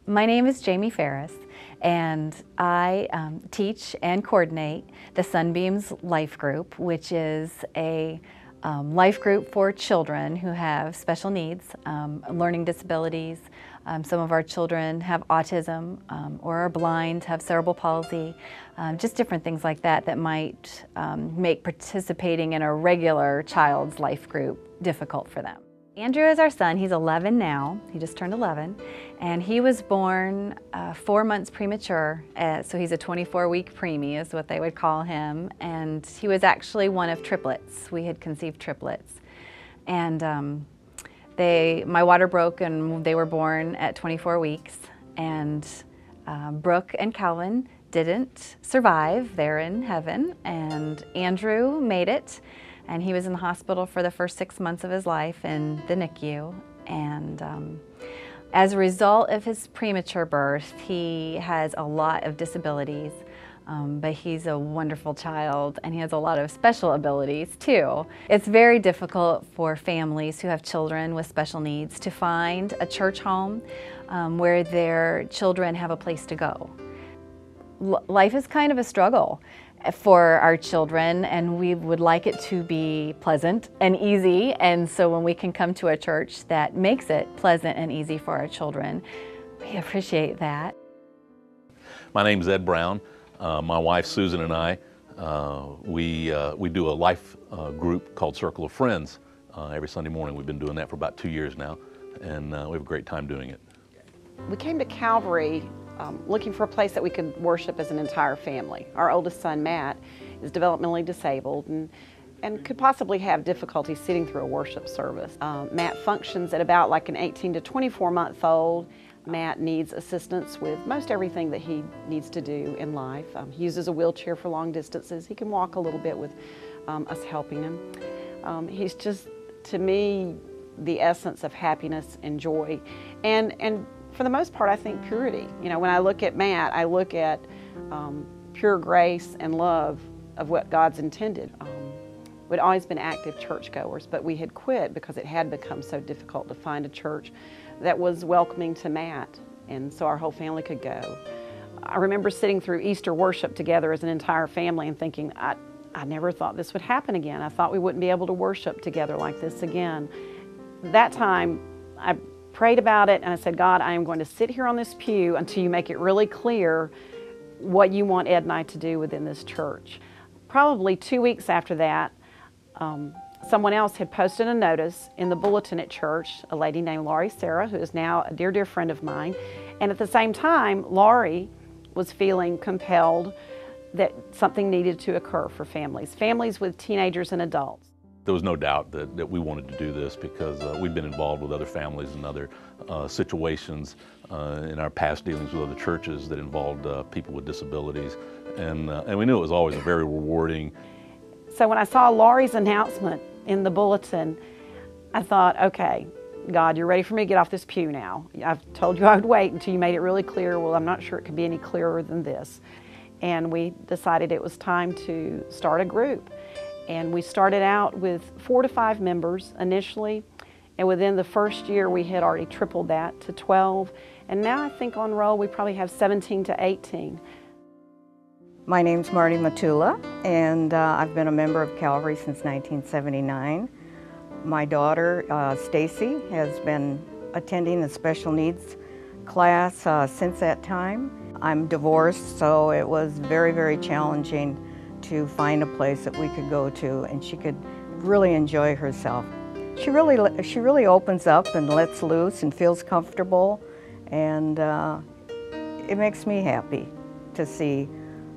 My name is Jamie Ferris, and I teach and coordinate the Sunbeams Life Group, which is a life group for children who have special needs, learning disabilities. Some of our children have autism or are blind, have cerebral palsy, just different things like that that might make participating in a regular child's life group difficult for them. Andrew is our son. He's 11 now. He just turned 11. And he was born 4 months premature, so he's a 24-week preemie is what they would call him. And he was actually one of triplets. We had conceived triplets. And my water broke and they were born at 24 weeks. And Brooke and Calvin didn't survive. They're in heaven. And Andrew made it. And he was in the hospital for the first 6 months of his life in the NICU. And as a result of his premature birth, he has a lot of disabilities, but he's a wonderful child and he has a lot of special abilities too. It's very difficult for families who have children with special needs to find a church home where their children have a place to go. Life is kind of a struggle for our children, and we would like it to be pleasant and easy, and so when we can come to a church that makes it pleasant and easy for our children, we appreciate that. My name's Ed Brown. My wife Susan and I, we do a life group called Circle of Friends every Sunday morning. We've been doing that for about 2 years now, and we have a great time doing it. We came to Calvary looking for a place that we could worship as an entire family. Our oldest son, Matt, is developmentally disabled and could possibly have difficulty sitting through a worship service. Matt functions at about like an 18 to 24-month-old. Matt needs assistance with most everything that he needs to do in life. He uses a wheelchair for long distances. He can walk a little bit with us helping him. He's just, to me, the essence of happiness and joy. And for the most part, I think purity. You know, when I look at Matt, I look at pure grace and love of what God's intended. We'd always been active churchgoers, but we had quit because it had become so difficult to find a church that was welcoming to Matt, and so our whole family could go. I remember sitting through Easter worship together as an entire family and thinking, I never thought this would happen again. I thought we wouldn't be able to worship together like this again. That time, I prayed about it and I said, God, I am going to sit here on this pew until you make it really clear what you want Ed and I to do within this church. Probably 2 weeks after that, someone else had posted a notice in the bulletin at church, a lady named Laurie Sarah, who is now a dear, dear friend of mine. And at the same time, Laurie was feeling compelled that something needed to occur for families with teenagers and adults. There was no doubt that we wanted to do this because we've been involved with other families and other situations in our past dealings with other churches that involved people with disabilities. And we knew it was always a very rewarding. So when I saw Laurie's announcement in the bulletin, I thought, okay, God, you're ready for me to get off this pew now. I've told you I would wait until you made it really clear. Well, I'm not sure it could be any clearer than this. And we decided it was time to start a group. And we started out with 4 to 5 members initially, and within the first year we had already tripled that to 12, and now I think on roll we probably have 17 to 18. My name's Marty Matula, and I've been a member of Calvary since 1979. My daughter, Stacy, has been attending the special needs class since that time. I'm divorced, so it was very, very challenging to find a place that we could go to and she could really enjoy herself. She really opens up and lets loose and feels comfortable, and it makes me happy to see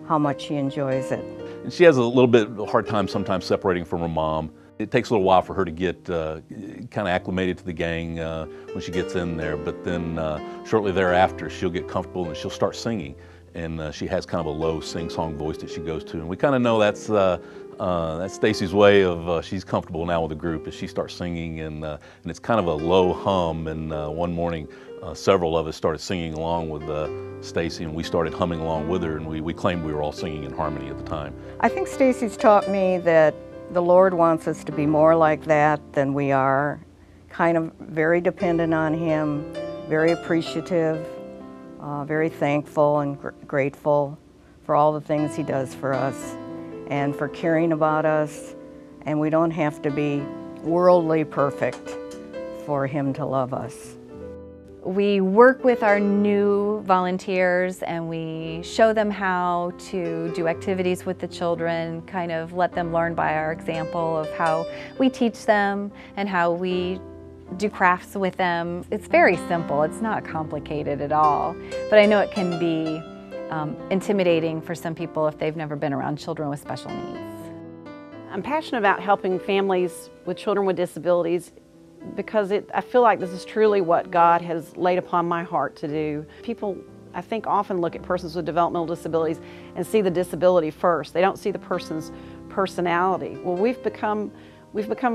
how much she enjoys it. And she has a little bit of a hard time sometimes separating from her mom. It takes a little while for her to get kind of acclimated to the gang when she gets in there, but then shortly thereafter she'll get comfortable and she'll start singing. And she has kind of a low sing-song voice that she goes to, and we kind of know that's Stacy's way of she's comfortable now with the group as she starts singing, and it's kind of a low hum. And one morning, several of us started singing along with Stacy, and we started humming along with her, and we claimed we were all singing in harmony at the time. I think Stacy's taught me that the Lord wants us to be more like that than we are, kind of very dependent on Him, very appreciative, very thankful and grateful for all the things he does for us and for caring about us. And we don't have to be worldly perfect for him to love us. We work with our new volunteers and we show them how to do activities with the children, kind of let them learn by our example of how we teach them and how we do crafts with them. It's very simple, it's not complicated at all, but I know it can be intimidating for some people if they've never been around children with special needs. I'm passionate about helping families with children with disabilities because I feel like this is truly what God has laid upon my heart to do. People, I think, often look at persons with developmental disabilities and see the disability first. They don't see the person's personality. Well, we've become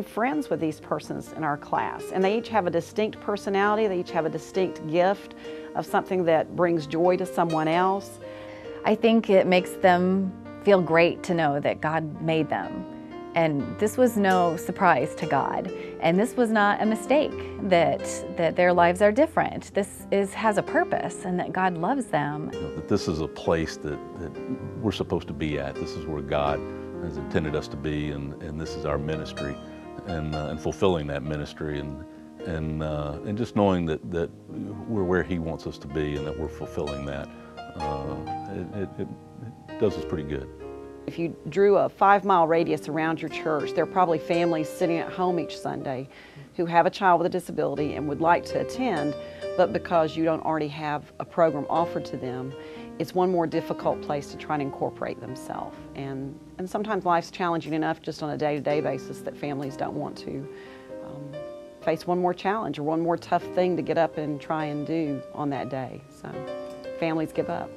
friends with these persons in our class, and they each have a distinct personality. They each have a distinct gift of something that brings joy to someone else. I think it makes them feel great to know that God made them. And this was no surprise to God. And this was not a mistake, that their lives are different. This has a purpose and that God loves them. That this is a place that we're supposed to be at. This is where God has intended us to be, and this is our ministry, and fulfilling that ministry, and just knowing that we're where He wants us to be and that we're fulfilling that. It does us pretty good. If you drew a 5-mile radius around your church, there are probably families sitting at home each Sunday who have a child with a disability and would like to attend, but because you don't already have a program offered to them, it's one more difficult place to try and incorporate themselves. And sometimes life's challenging enough just on a day-to-day basis that families don't want to face one more challenge or one more tough thing to get up and try and do on that day. So families give up.